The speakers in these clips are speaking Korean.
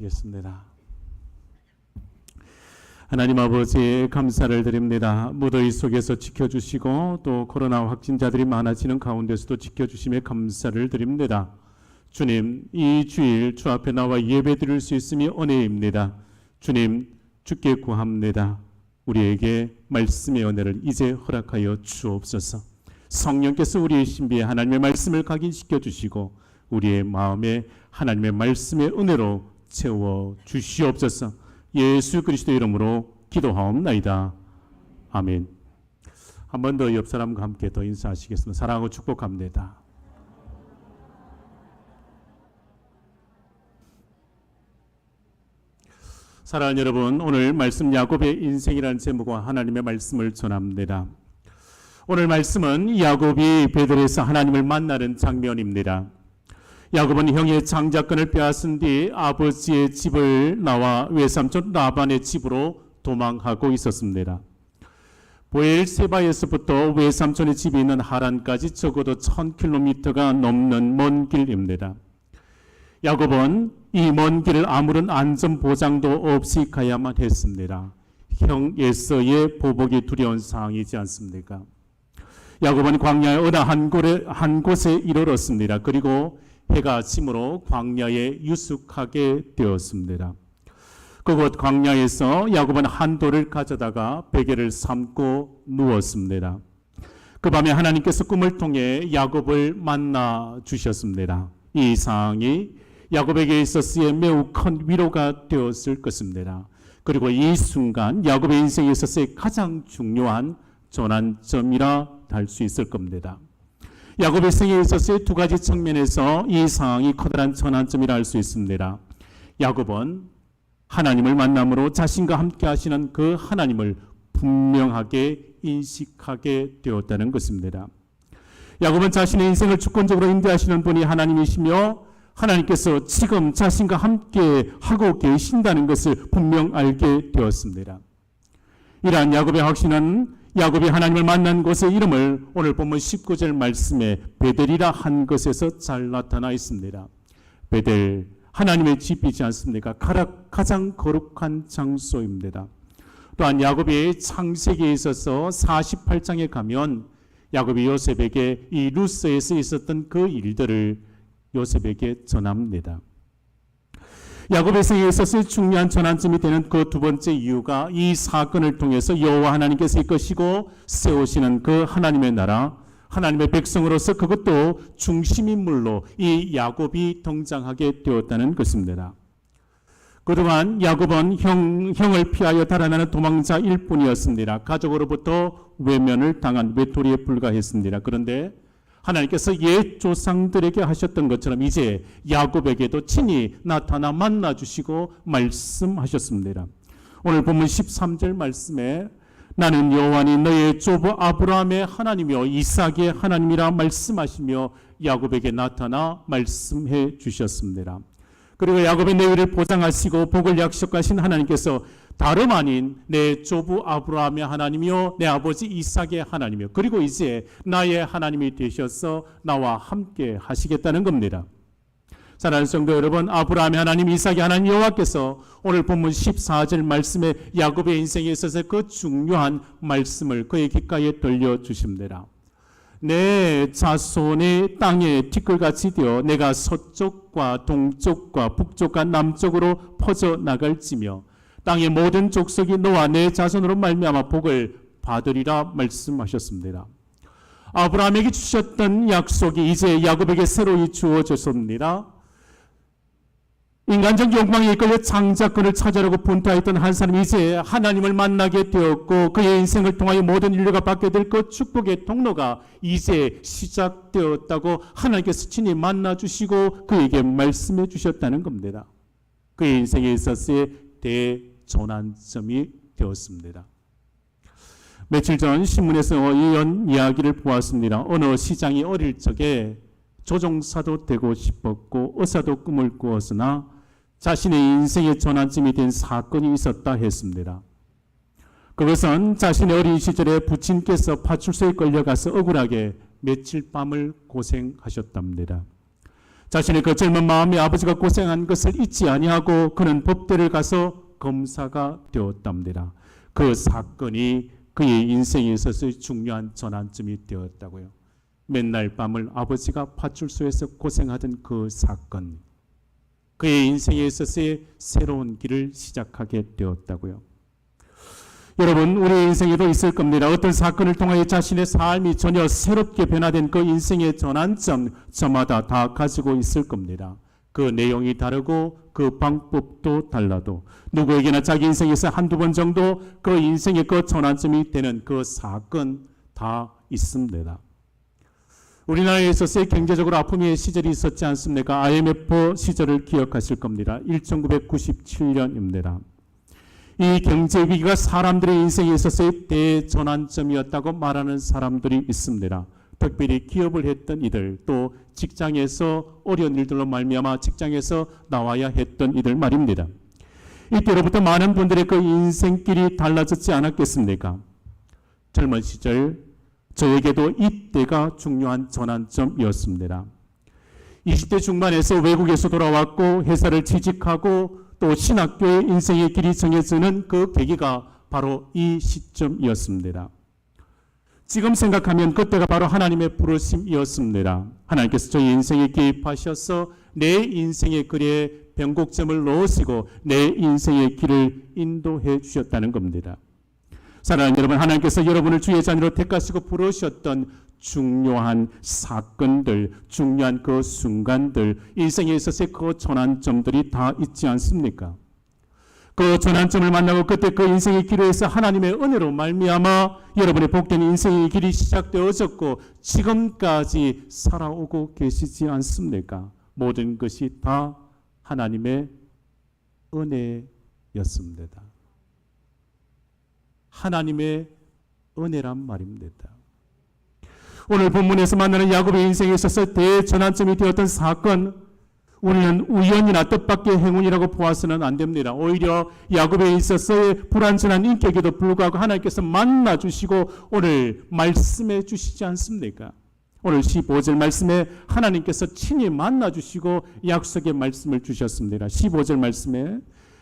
하겠습니다. 하나님 아버지 감사를 드립니다. 무더위 속에서 지켜주시고 또 코로나 확진자들이 많아지는 가운데서도 지켜주심에 감사를 드립니다. 주님, 이 주일 주 앞에 나와 예배 드릴 수 있음이 은혜입니다. 주님, 주께 구합니다. 우리에게 말씀의 은혜를 이제 허락하여 주옵소서. 성령께서 우리의 신비에 하나님의 말씀을 각인시켜 주시고 우리의 마음에 하나님의 말씀의 은혜로 채워 주시옵소서. 예수 그리스도의 이름으로 기도하옵나이다. 아멘. 한 번 더 옆 사람과 함께 더 인사하시겠습니다. 사랑하고 축복합니다. 사랑하는 여러분, 오늘 말씀 야곱의 인생이라는 제목과 하나님의 말씀을 전합니다. 오늘 말씀은 야곱이 베델에서 하나님을 만나는 장면입니다. 야곱은 형의 장자권을 빼앗은 뒤 아버지의 집을 나와 외삼촌 라반의 집으로 도망하고 있었습니다. 보엘세바에서부터 외삼촌의 집이 있는 하란까지 적어도 1000km가 넘는 먼 길입니다. 야곱은 이 먼 길을 아무런 안전 보장도 없이 가야만 했습니다. 형 에서의 보복이 두려운 상황이지 않습니까? 야곱은 광야의 어느 한 곳에 이르렀습니다. 그리고 해가 짐으로 광야에 유숙하게 되었습니다. 그곳 광야에서 야곱은 한 돌을 가져다가 베개를 삼고 누웠습니다. 그 밤에 하나님께서 꿈을 통해 야곱을 만나 주셨습니다. 이 상황이 야곱에게 있어서의 매우 큰 위로가 되었을 것입니다. 그리고 이 순간 야곱의 인생에 있어서의 가장 중요한 전환점이라 할 수 있을 겁니다. 야곱의 생에 있어서의 두 가지 측면에서 이 상황이 커다란 전환점이라 할 수 있습니다. 야곱은 하나님을 만남으로 자신과 함께 하시는 그 하나님을 분명하게 인식하게 되었다는 것입니다. 야곱은 자신의 인생을 주권적으로 인도하시는 분이 하나님이시며 하나님께서 지금 자신과 함께 하고 계신다는 것을 분명 알게 되었습니다. 이러한 야곱의 확신은 야곱이 하나님을 만난 곳의 이름을 오늘 본문 19절 말씀에 베델이라 한 것에서 잘 나타나 있습니다. 베델, 하나님의 집이지 않습니까? 가장 거룩한 장소입니다. 또한 야곱이 창세기에 있어서 48장에 가면 야곱이 요셉에게 이 루스에서 있었던 그 일들을 요셉에게 전합니다. 야곱의 생에 있어서 중요한 전환점이 되는 그 두 번째 이유가 이 사건을 통해서 여호와 하나님께서 이끄시고 세우시는 그 하나님의 나라, 하나님의 백성으로서 그것도 중심인물로 이 야곱이 등장하게 되었다는 것입니다. 그동안 야곱은 형을 피하여 달아나는 도망자일 뿐이었습니다. 가족으로부터 외면을 당한 외톨이에 불과했습니다. 그런데 하나님께서 옛 조상들에게 하셨던 것처럼 이제 야곱에게도 친히 나타나 만나주시고 말씀하셨습니다. 오늘 본문 13절 말씀에 나는 여호와니 너의 조부 아브라함의 하나님이요 이삭의 하나님이라 말씀하시며 야곱에게 나타나 말씀해 주셨습니다. 그리고 야곱의 내일을 보장하시고 복을 약속하신 하나님께서 다름 아닌 내 조부 아브라함의 하나님이요 내 아버지 이삭의 하나님이요 그리고 이제 나의 하나님이 되셔서 나와 함께 하시겠다는 겁니다. 사랑하는 성도 여러분, 아브라함의 하나님, 이삭의 하나님 여호와께서 오늘 본문 14절 말씀에 야곱의 인생에 있어서 그 중요한 말씀을 그의 귓가에 들려주십니다. 내 자손의 땅에 티끌같이 되어 내가 서쪽과 동쪽과 북쪽과 남쪽으로 퍼져나갈지며 땅의 모든 족속이 너와 내 자손으로 말미암아 복을 받으리라 말씀하셨습니다. 아브라함에게 주셨던 약속이 이제 야곱에게 새로이 주어졌습니다. 인간적 욕망에 이끌려 장자권을 찾으려고 분투했던 한 사람이 이제 하나님을 만나게 되었고 그의 인생을 통하여 모든 인류가 받게 될 그 축복의 통로가 이제 시작되었다고 하나님께서 친히 만나주시고 그에게 말씀해 주셨다는 겁니다. 그의 인생에 있어서의 대전환점이 되었습니다. 며칠 전 신문에서 이런 이야기를 보았습니다. 어느 시장이 어릴 적에 조종사도 되고 싶었고 의사도 꿈을 꾸었으나 자신의 인생의 전환점이 된 사건이 있었다 했습니다. 그것은 자신의 어린 시절에 부친께서 파출소에 끌려가서 억울하게 며칠 밤을 고생하셨답니다. 자신의 그 젊은 마음에 아버지가 고생한 것을 잊지 아니하고 그는 법대를 가서 검사가 되었답니다. 그 사건이 그의 인생에 있어서 중요한 전환점이 되었다고요. 맨날 밤을 아버지가 파출소에서 고생하던 그 사건, 그의 인생에 있어서의 새로운 길을 시작하게 되었다고요. 여러분, 우리 인생에도 있을 겁니다. 어떤 사건을 통하여 자신의 삶이 전혀 새롭게 변화된 그 인생의 전환점, 저마다 다 가지고 있을 겁니다. 그 내용이 다르고 그 방법도 달라도 누구에게나 자기 인생에서 한두 번 정도 그 인생의 그 전환점이 되는 그 사건 다 있습니다. 우리나라에 있어서 경제적으로 아픔의 시절이 있었지 않습니까? IMF 시절을 기억하실 겁니다. 1997년입니다. 이 경제 위기가 사람들의 인생에 있어서의 대전환점이었다고 말하는 사람들이 있습니다. 특별히 기업을 했던 이들, 또 직장에서 어려운 일들로 말미암아 직장에서 나와야 했던 이들 말입니다. 이때로부터 많은 분들의 그 인생길이 달라졌지 않았겠습니까? 젊은 시절 저에게도 이때가 중요한 전환점이었습니다. 20대 중반에서 외국에서 돌아왔고 회사를 취직하고 또 신학교의 인생의 길이 정해지는 그 계기가 바로 이 시점이었습니다. 지금 생각하면 그때가 바로 하나님의 부르심이었습니다. 하나님께서 저희 인생에 개입하셔서 내 인생의 글에 변곡점을 넣으시고 내 인생의 길을 인도해 주셨다는 겁니다. 사랑하는 여러분, 하나님께서 여러분을 주의 자녀로 택하시고 부르셨던 중요한 사건들, 중요한 그 순간들, 인생에 있어서의 그 전환점들이 다 있지 않습니까? 그 전환점을 만나고 그때 그 인생의 기로에서 하나님의 은혜로 말미암아 여러분의 복된 인생의 길이 시작되어졌고 지금까지 살아오고 계시지 않습니까? 모든 것이 다 하나님의 은혜였습니다. 하나님의 은혜란 말입니다. 오늘 본문에서 만나는 야곱의 인생에 있어서 대전환점이 되었던 사건, 우리는 우연이나 뜻밖의 행운이라고 보아서는 안 됩니다. 오히려 야곱에 있어서의 불완전한 인격에도 불구하고 하나님께서 만나주시고 오늘 말씀해 주시지 않습니까? 오늘 15절 말씀에 하나님께서 친히 만나주시고 약속의 말씀을 주셨습니다. 15절 말씀에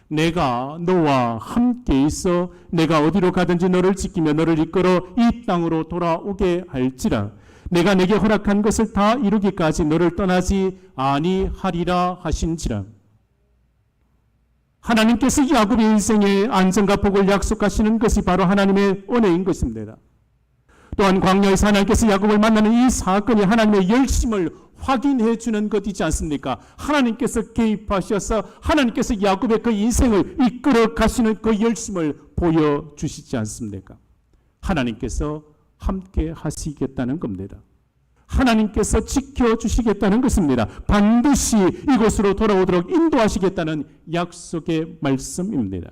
내가 너와 함께 있어 내가 어디로 가든지 너를 지키며 너를 이끌어 이 땅으로 돌아오게 할지라. 내가 내게 허락한 것을 다 이루기까지 너를 떠나지 아니하리라 하신지라. 하나님께서 야곱의 인생의 안정과 복을 약속하시는 것이 바로 하나님의 은혜인 것입니다. 또한 광야에서 하나님께서 야곱을 만나는 이 사건이 하나님의 열심을 확인해 주는 것이지 않습니까? 하나님께서 개입하셔서 하나님께서 야곱의 그 인생을 이끌어 가시는 그 열심을 보여주시지 않습니까? 하나님께서 함께 하시겠다는 겁니다. 하나님께서 지켜주시겠다는 것입니다. 반드시 이곳으로 돌아오도록 인도하시겠다는 약속의 말씀입니다.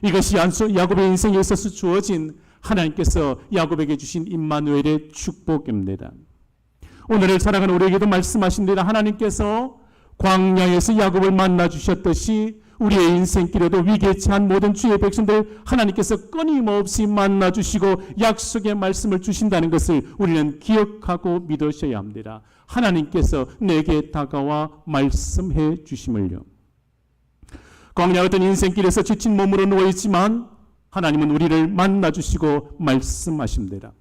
이것이 야곱의 인생에 있어서 주어진 하나님께서 야곱에게 주신 임마누엘의 축복입니다. 오늘을 살아가는 우리에게도 말씀하십니다. 하나님께서 광야에서 야곱을 만나 주셨듯이 우리의 인생길에도 위기에 처한 모든 주의 백성들 하나님께서 끊임없이 만나 주시고 약속의 말씀을 주신다는 것을 우리는 기억하고 믿으셔야 합니다. 하나님께서 내게 다가와 말씀해 주심을요. 광야 같은 인생길에서 지친 몸으로 누워있지만 하나님은 우리를 만나 주시고 말씀하십니다.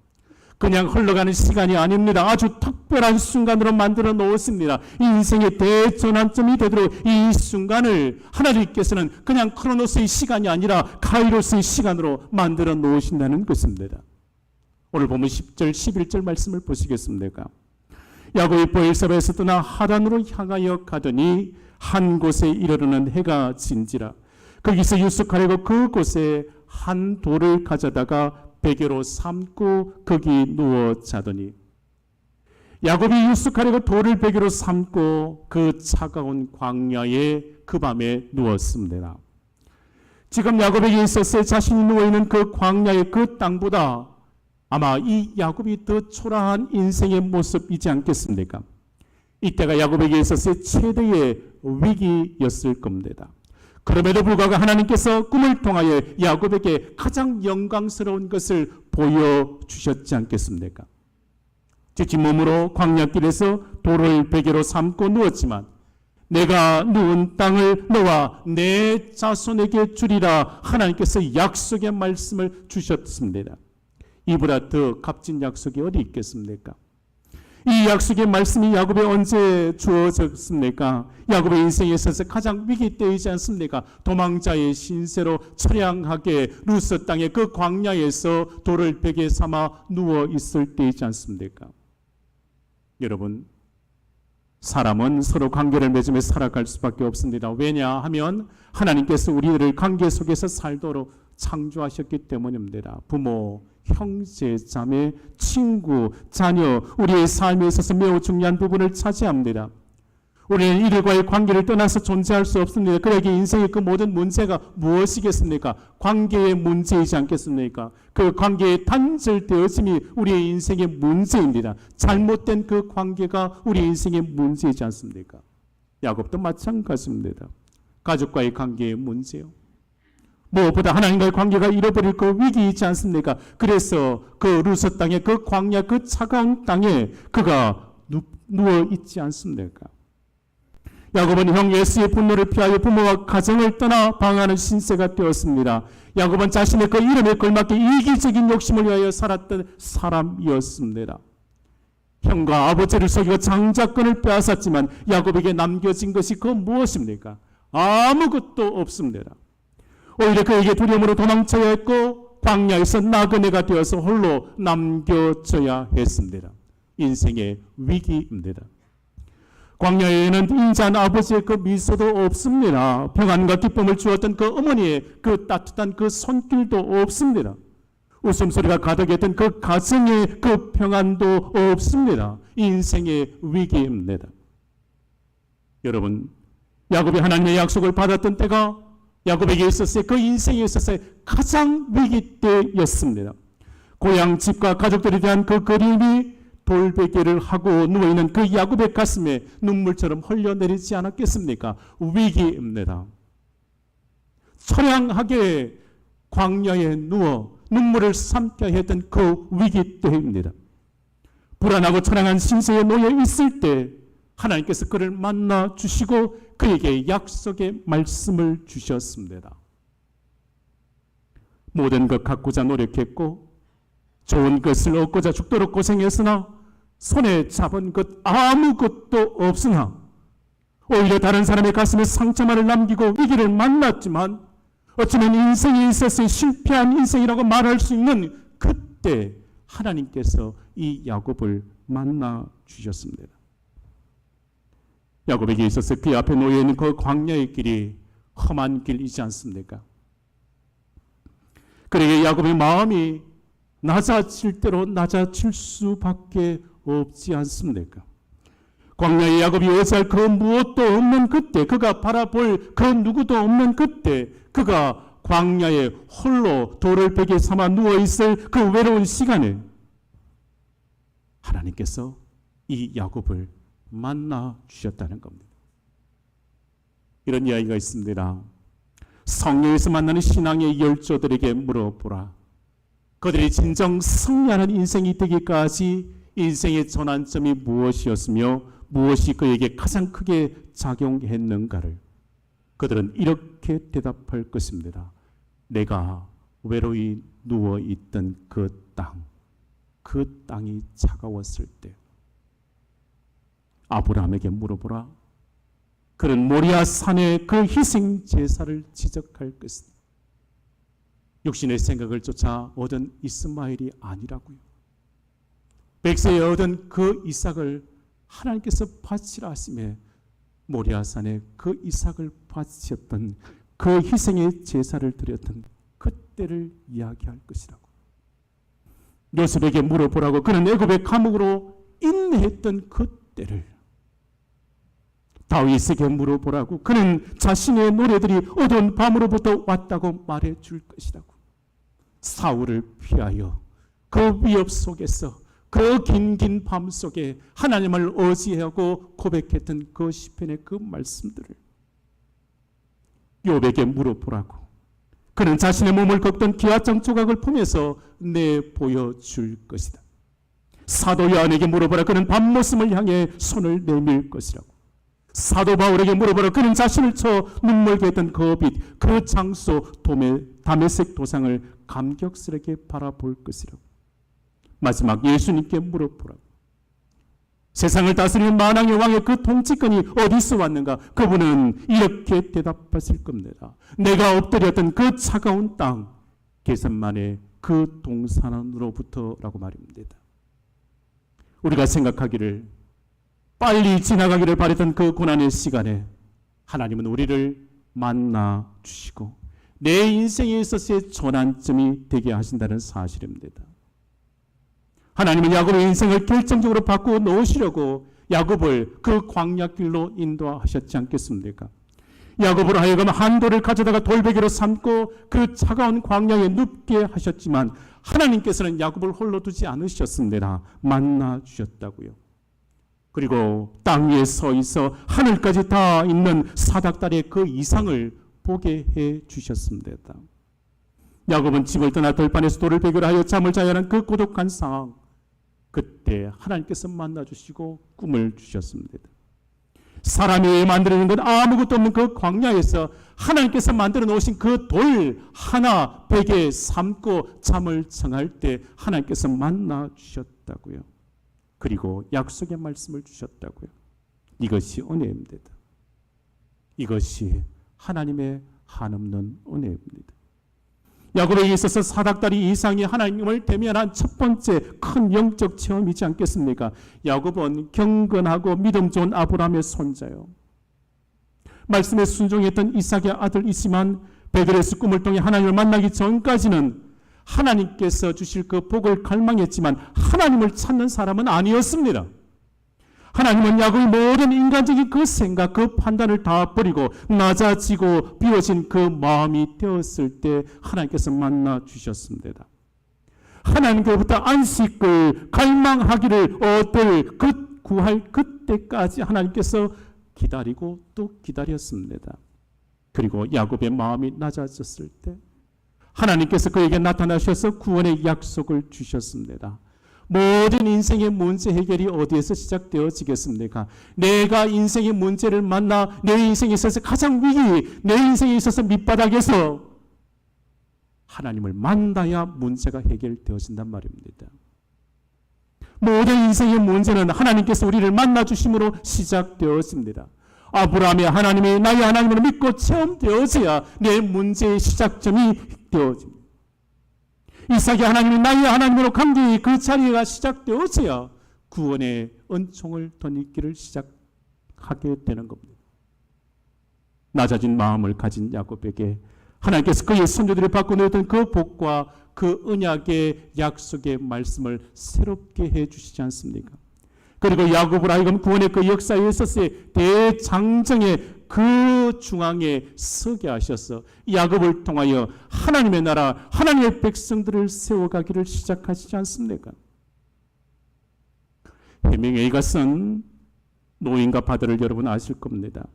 그냥 흘러가는 시간이 아닙니다. 아주 특별한 순간으로 만들어 놓으십니다. 인생의 대전환점이 되도록 이 순간을 하나님께서는 그냥 크로노스의 시간이 아니라 카이로스의 시간으로 만들어 놓으신다는 것입니다. 오늘 보면 10절, 11절 말씀을 보시겠습니까? 야곱이 보엘사바에서 떠나 하란으로 향하여 가더니 한 곳에 이르르는 해가 진지라. 거기서 유숙하려고 그곳에 한 돌을 가져다가 베개로 삼고 거기 누워 자더니 야곱이 유숙하려고 돌을 베개로 삼고 그 차가운 광야에 그 밤에 누웠습니다. 지금 야곱에게 있어서 자신이 누워있는 그 광야의 그 땅보다 아마 이 야곱이 더 초라한 인생의 모습이지 않겠습니까? 이때가 야곱에게 있어서 최대의 위기였을 겁니다. 그럼에도 불구하고 하나님께서 꿈을 통하여 야곱에게 가장 영광스러운 것을 보여주셨지 않겠습니까? 지친 몸으로 광야길에서 돌을 베개로 삼고 누웠지만 내가 누운 땅을 너와 내 자손에게 주리라 하나님께서 약속의 말씀을 주셨습니다. 이보다 더 값진 약속이 어디 있겠습니까? 이 약속의 말씀이 야곱에 언제 주어졌습니까? 야곱의 인생에 있어서 가장 위기 때이지 않습니까? 도망자의 신세로 처량하게 루스 땅의 그 광야에서 돌을 베개 삼아 누워 있을 때이지 않습니까? 여러분, 사람은 서로 관계를 맺으며 살아갈 수밖에 없습니다. 왜냐하면 하나님께서 우리들을 관계 속에서 살도록 창조하셨기 때문입니다. 부모, 형제, 자매, 친구, 자녀, 우리의 삶에 있어서 매우 중요한 부분을 차지합니다. 우리는 이들과의 관계를 떠나서 존재할 수 없습니다. 그러기에 인생의 그 모든 문제가 무엇이겠습니까? 관계의 문제이지 않겠습니까? 그 관계의 단절되어짐이 우리의 인생의 문제입니다. 잘못된 그 관계가 우리 인생의 문제이지 않습니까? 야곱도 마찬가지입니다. 가족과의 관계의 문제요. 무엇보다 하나님과의 관계가 잃어버릴 그 위기 있지 않습니까? 그래서 그 루스 땅에 그 광야 그 차가운 땅에 그가 누워 있지 않습니까? 야곱은 형 에서의 분노를 피하여 부모와 가정을 떠나 방황하는 신세가 되었습니다. 야곱은 자신의 그 이름에 걸맞게 이기적인 욕심을 위하여 살았던 사람이었습니다. 형과 아버지를 속이고 장자권을 빼앗았지만 야곱에게 남겨진 것이 그 무엇입니까? 아무것도 없습니다. 오히려 그에게 두려움으로 도망쳐야 했고 광야에서 나그네가 되어서 홀로 남겨져야 했습니다. 인생의 위기입니다. 광야에는 인자한 아버지의 그 미소도 없습니다. 평안과 기쁨을 주었던 그 어머니의 그 따뜻한 그 손길도 없습니다. 웃음소리가 가득했던 그 가정의 그 평안도 없습니다. 인생의 위기입니다. 여러분, 야곱이 하나님의 약속을 받았던 때가 야곱에게 있었어요. 그 인생에 있어서의 가장 위기 때였습니다. 고향 집과 가족들에 대한 그 그림이 돌베개를 하고 누워있는 그 야곱의 가슴에 눈물처럼 흘려내리지 않았겠습니까? 위기입니다. 처량하게 광야에 누워 눈물을 삼켜야 했던 그 위기 때입니다. 불안하고 처량한 신세에 놓여 있을 때 하나님께서 그를 만나 주시고 그에게 약속의 말씀을 주셨습니다. 모든 것 갖고자 노력했고 좋은 것을 얻고자 죽도록 고생했으나 손에 잡은 것 아무것도 없으나 오히려 다른 사람의 가슴에 상처만을 남기고 위기를 만났지만 어쩌면 인생에 있어서 실패한 인생이라고 말할 수 있는 그때 하나님께서 이 야곱을 만나 주셨습니다. 야곱에게 있어서 그 앞에 놓여있는 그 광야의 길이 험한 길이지 않습니까? 그러기에 야곱의 마음이 낮아질 대로 낮아질 수밖에 없지 않습니까? 광야의 야곱이 의지할 그 무엇도 없는 그때, 그가 바라볼 그 누구도 없는 그때, 그가 광야에 홀로 돌을 베개 삼아 누워있을 그 외로운 시간에 하나님께서 이 야곱을 만나 주셨다는 겁니다. 이런 이야기가 있습니다. 성령에서 만나는 신앙의 열조들에게 물어보라. 그들이 진정 승리하는 인생이 되기까지 인생의 전환점이 무엇이었으며 무엇이 그에게 가장 크게 작용했는가를 그들은 이렇게 대답할 것입니다. 내가 외로이 누워있던 그 땅, 그 땅이 차가웠을 때 아브라함에게 물어보라. 그는 모리아 산의 그 희생 제사를 지적할 것이다. 육신의 생각을 쫓아 얻은 이스마엘이 아니라고요. 백세에 얻은 그 이삭을 하나님께서 바치라 하심에 모리아 산에 그 이삭을 바치셨던 그 희생의 제사를 드렸던 그때를 이야기할 것이라고. 요셉에게 물어보라고. 그는 애굽의 감옥으로 인내했던 그때를 다윗에게 물어보라고. 그는 자신의 노래들이 어두운 밤으로부터 왔다고 말해줄 것이라고. 사울을 피하여 그 위협 속에서 그 긴 밤 속에 하나님을 의지하고 고백했던 그 시편의 그 말씀들을 욥에게 물어보라고. 그는 자신의 몸을 걷던 기와장 조각을 품에서 내보여줄 것이다. 사도 요한에게 물어보라. 그는 밤모습을 향해 손을 내밀 것이라고. 사도 바울에게 물어보라. 그는 자신을 쳐 눈물게 했던 그 빛, 그 장소 다메섹 도상을 감격스럽게 바라볼 것이라고. 마지막 예수님께 물어보라고. 세상을 다스리는 만왕의 왕의 그 통치권이 어디서 왔는가? 그분은 이렇게 대답하실 겁니다. 내가 엎드렸던 그 차가운 땅, 게셈마네 그 동산으로부터라고 말입니다. 우리가 생각하기를 빨리 지나가기를 바랬던 그 고난의 시간에 하나님은 우리를 만나 주시고 내 인생에 있어서의 전환점이 되게 하신다는 사실입니다. 하나님은 야곱의 인생을 결정적으로 바꾸어 놓으시려고 야곱을 그 광야길로 인도하셨지 않겠습니까? 야곱으로 하여금 한 돌을 가져다가 돌베개로 삼고 그 차가운 광야에 눕게 하셨지만 하나님께서는 야곱을 홀로 두지 않으셨습니다. 만나 주셨다고요. 그리고 땅 위에 서 있어 하늘까지 다 있는 사닥다리의 그 이상을 보게 해 주셨습니다. 야곱은 집을 떠나 들판에서 돌을 베개로 하여 잠을 자야 하는 그 고독한 상황, 그때 하나님께서 만나주시고 꿈을 주셨습니다. 사람이 만들어낸 건 아무것도 없는 그 광야에서 하나님께서 만들어 놓으신 그 돌 하나 베개에 삼고 잠을 청할 때 하나님께서 만나주셨다고요. 그리고 약속의 말씀을 주셨다고요. 이것이 은혜입니다. 이것이 하나님의 한없는 은혜입니다. 야곱에게 있어서 사닥다리 이상이 하나님을 대면한 첫 번째 큰 영적 체험이지 않겠습니까? 야곱은 경건하고 믿음 좋은 아브라함의 손자요. 말씀에 순종했던 이삭의 아들이지만 베들레헴 꿈을 통해 하나님을 만나기 전까지는 하나님께서 주실 그 복을 갈망했지만 하나님을 찾는 사람은 아니었습니다. 하나님은 야곱의 모든 인간적인 그 생각, 그 판단을 다 버리고 낮아지고 비워진 그 마음이 되었을 때 하나님께서 만나 주셨습니다. 하나님께로부터 안식을 갈망하기를 얻을 구할 그때까지 하나님께서 기다리고 또 기다렸습니다. 그리고 야곱의 마음이 낮아졌을 때 하나님께서 그에게 나타나셔서 구원의 약속을 주셨습니다. 모든 인생의 문제 해결이 어디에서 시작되어지겠습니까? 내가 인생의 문제를 만나 내 인생에 있어서 가장 위기, 내 인생에 있어서 밑바닥에서 하나님을 만나야 문제가 해결되어진단 말입니다. 모든 인생의 문제는 하나님께서 우리를 만나주심으로 시작되었습니다. 아브라함의 하나님이 나의 하나님을 믿고 체험되어져야 내 문제의 시작점이 되어집니다. 이삭이 하나님이 나의 하나님으로 관계의 그 자리가 시작되어져야 구원의 은총을 덧입기를 시작하게 되는 겁니다. 낮아진 마음을 가진 야곱에게 하나님께서 그의 선조들이 바꿔내었던 그 복과 그 언약의 약속의 말씀을 새롭게 해주시지 않습니까? 그리고 야곱을 하여금 구원의 그 역사에 있어서의 대장정의 그 중앙에 서게 하셔서 야곱을 통하여 하나님의 나라, 하나님의 백성들을 세워가기를 시작하시지 않습니까? 해밍웨이가 쓴 노인과 바다를 여러분 아실 겁니다.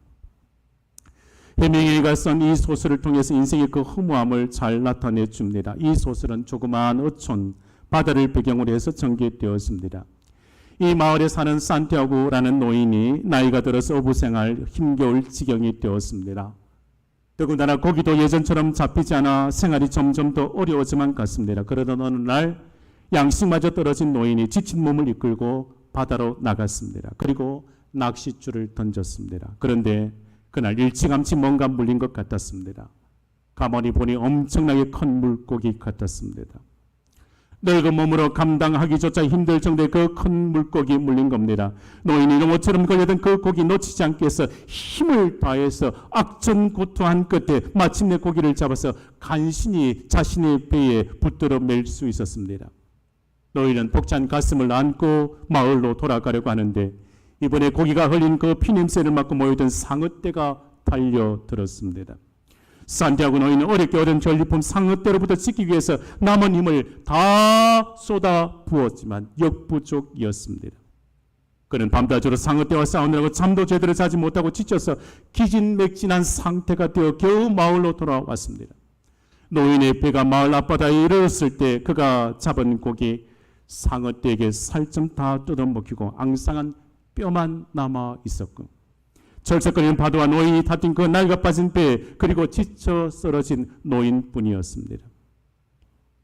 해밍웨이가 쓴 이 소설을 통해서 인생의 그 허무함을 잘 나타내 줍니다. 이 소설은 조그마한 어촌, 바다를 배경으로 해서 전개되었습니다. 이 마을에 사는 산티아고라는 노인이 나이가 들어서 어부생활 힘겨울 지경이 되었습니다. 더군다나 고기도 예전처럼 잡히지 않아 생활이 점점 더 어려워져만 갔습니다. 그러던 어느 날 양식마저 떨어진 노인이 지친 몸을 이끌고 바다로 나갔습니다. 그리고 낚싯줄을 던졌습니다. 그런데 그날 일찌감치 뭔가 물린 것 같았습니다. 가만히 보니 엄청나게 큰 물고기 같았습니다. 늙은 몸으로 감당하기조차 힘들 정도의 그 큰 물고기 물린 겁니다. 노인이 농어처럼 걸려든 그 고기 놓치지 않기 위해서 힘을 다해서 악전고투한 끝에 마침내 고기를 잡아서 간신히 자신의 배에 붙들어 맬 수 있었습니다. 노인은 벅찬 가슴을 안고 마을로 돌아가려고 하는데 이번에 고기가 흘린 그 피냄새를 맡고 모이던 상어떼가 달려들었습니다. 산티아고 노인은 어렵게 얻은 전리품 상어떼로부터 지키기 위해서 남은 힘을 다 쏟아 부었지만 역부족이었습니다. 그는 밤낮으로 상어떼와 싸우느라고 잠도 제대로 자지 못하고 지쳐서 기진맥진한 상태가 되어 겨우 마을로 돌아왔습니다. 노인의 배가 마을 앞바다에 이르렀을 때 그가 잡은 고기 상어떼에게 살점 다 뜯어먹히고 앙상한 뼈만 남아 있었고, 철썩거리는 파도와 노인이 다툰 그 낡아 빠진 배, 그리고 지쳐 쓰러진 노인뿐이었습니다.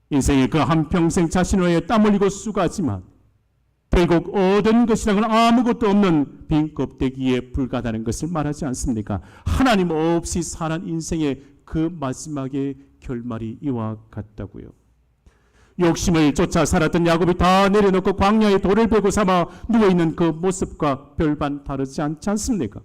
인생의 그 한평생 자신을 위해 땀 흘리고 수고하지만 결국 얻은 것이라는 아무것도 없는 빈 껍데기에 불과하다는 것을 말하지 않습니까? 하나님 없이 사는 인생의 그 마지막의 결말이 이와 같다고요. 욕심을 쫓아 살았던 야곱이 다 내려놓고 광야에 돌을 베고 삼아 누워있는 그 모습과 별반 다르지 않지 않습니까?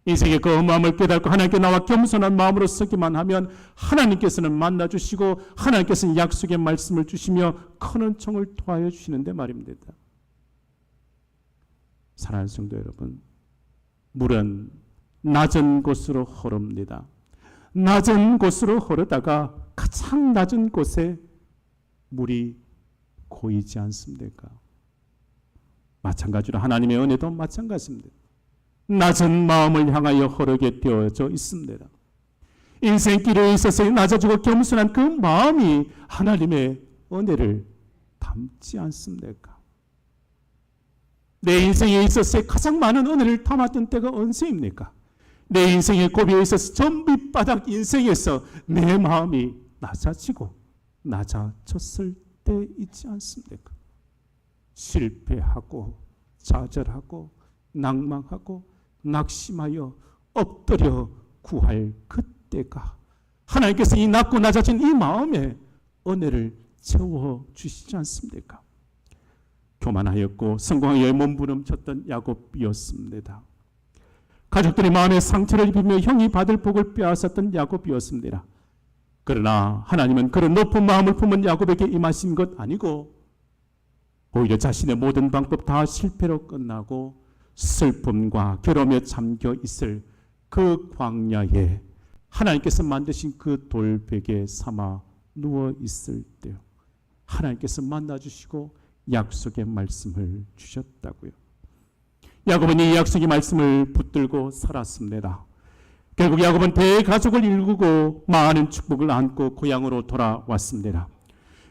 인생의 그 마음을 깨닫고 하나님께 나와 겸손한 마음으로 서기만 하면 하나님께서는 만나주시고 하나님께서는 약속의 말씀을 주시며 큰 총을 토하여 주시는데 말입니다. 사랑하는 성도 여러분, 물은 낮은 곳으로 흐릅니다. 낮은 곳으로 흐르다가 가장 낮은 곳에 물이 고이지 않습니까? 마찬가지로 하나님의 은혜도 마찬가지입니다. 낮은 마음을 향하여 흐르게 되어져 있습니다. 인생길에 있어서 낮아지고 겸손한 그 마음이 하나님의 은혜를 담지 않습니까? 내 인생에 있어서 가장 많은 은혜를 담았던 때가 언제입니까? 내 인생의 고비에 있어서 저 밑바닥 인생에서 내 마음이 낮아지고 낮아졌을 때 있지 않습니까? 실패하고 좌절하고 낭망하고 낙심하여 엎드려 구할 그때가 하나님께서 이 낮고 낮아진 이 마음에 은혜를 채워주시지 않습니까? 교만하였고 성공하여 몸부림쳤던 야곱이었습니다. 가족들이 마음에 상처를 입히며 형이 받을 복을 빼앗았던 야곱이었습니다. 그러나 하나님은 그런 높은 마음을 품은 야곱에게 임하신 것 아니고 오히려 자신의 모든 방법 다 실패로 끝나고 슬픔과 괴로움에 잠겨 있을 그 광야에 하나님께서 만드신 그 돌베개 삼아 누워 있을 때 하나님께서 만나주시고 약속의 말씀을 주셨다고요. 야곱은 이 약속의 말씀을 붙들고 살았습니다. 결국 야곱은 대가족을 이루고 많은 축복을 안고 고향으로 돌아왔습니다.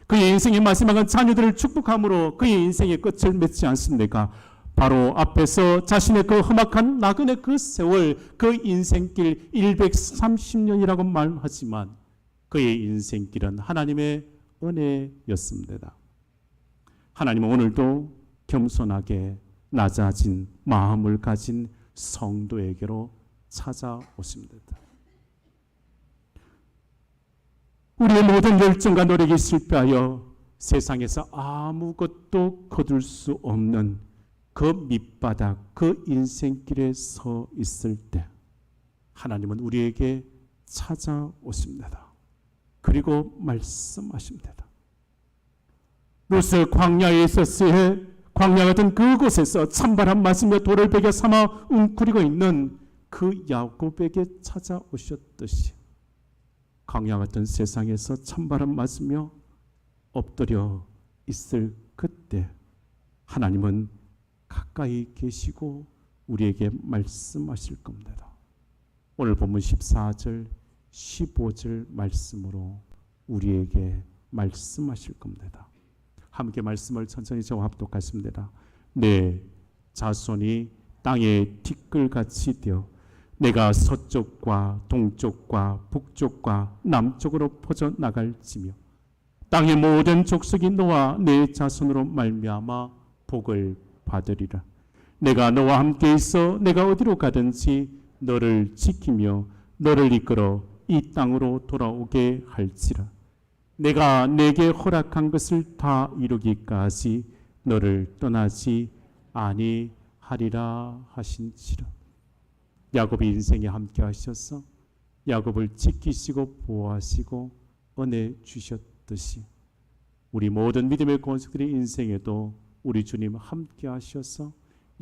그의 인생의 마지막은 자녀들을 축복함으로 그의 인생의 끝을 맺지 않습니까? 바로 앞에서 자신의 그 험악한 나그네 그 세월, 그 인생길 130년이라고 말하지만 그의 인생길은 하나님의 은혜였습니다. 하나님은 오늘도 겸손하게 낮아진 마음을 가진 성도에게로 찾아오십니다. 우리의 모든 열정과 노력이 실패하여 세상에서 아무것도 거둘 수 없는 그 밑바닥, 그 인생길에 서 있을 때 하나님은 우리에게 찾아오십니다. 그리고 말씀하십니다. 롯의 광야에 있었을 광야 같은 그곳에서 찬바람 맞으며 돌을 베겨 삼아 웅크리고 있는 그 야곱에게 찾아오셨듯이 광야 같은 세상에서 찬바람 맞으며 엎드려 있을 그때 하나님은 가까이 계시고 우리에게 말씀하실 겁니다. 오늘 본문 14절, 15절 말씀으로 우리에게 말씀하실 겁니다. 함께 말씀을 천천히 저와 합독하십니다. 내 자손이 땅의 티끌같이 되어 내가 서쪽과 동쪽과 북쪽과 남쪽으로 퍼져나갈지며 땅의 모든 족속이 너와 내 자손으로 말미암아 복을 받으리라. 내가 너와 함께 있어 내가 어디로 가든지 너를 지키며 너를 이끌어 이 땅으로 돌아오게 할지라. 내가 내게 허락한 것을 다 이루기까지 너를 떠나지 아니하리라 하신지라. 야곱이 인생에 함께 하셔서 야곱을 지키시고 보호하시고 은혜 주셨듯이 우리 모든 믿음의 권속들의 인생에도 우리 주님 함께 하셔서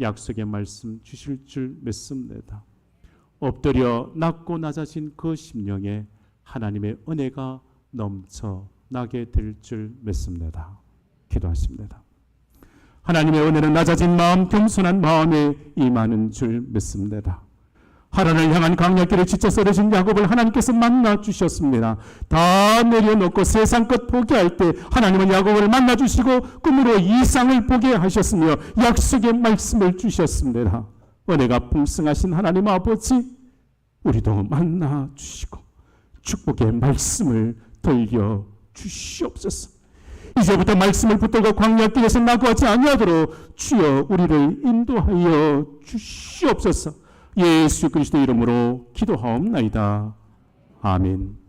약속의 말씀 주실 줄 믿습니다. 엎드려 낮고 낮아진 그 심령에 하나님의 은혜가 넘쳐나게 될 줄 믿습니다. 기도하십니다. 하나님의 은혜는 낮아진 마음, 겸손한 마음에 임하는 줄 믿습니다. 하란을 향한 광야길을 지쳐 쓰러진 야곱을 하나님께서 만나 주셨습니다. 다 내려놓고 세상 것 포기할 때 하나님은 야곱을 만나 주시고 꿈으로 이상을 보게 하셨으며 약속의 말씀을 주셨습니다. 은혜가 풍성하신 하나님 아버지, 우리도 만나 주시고 축복의 말씀을 들려 주시옵소서. 이제부터 말씀을 붙들고 광야길에서 낙오하지 아니하도록 주여 우리를 인도하여 주시옵소서. 예수 그리스도 이름으로 기도하옵나이다. 아멘.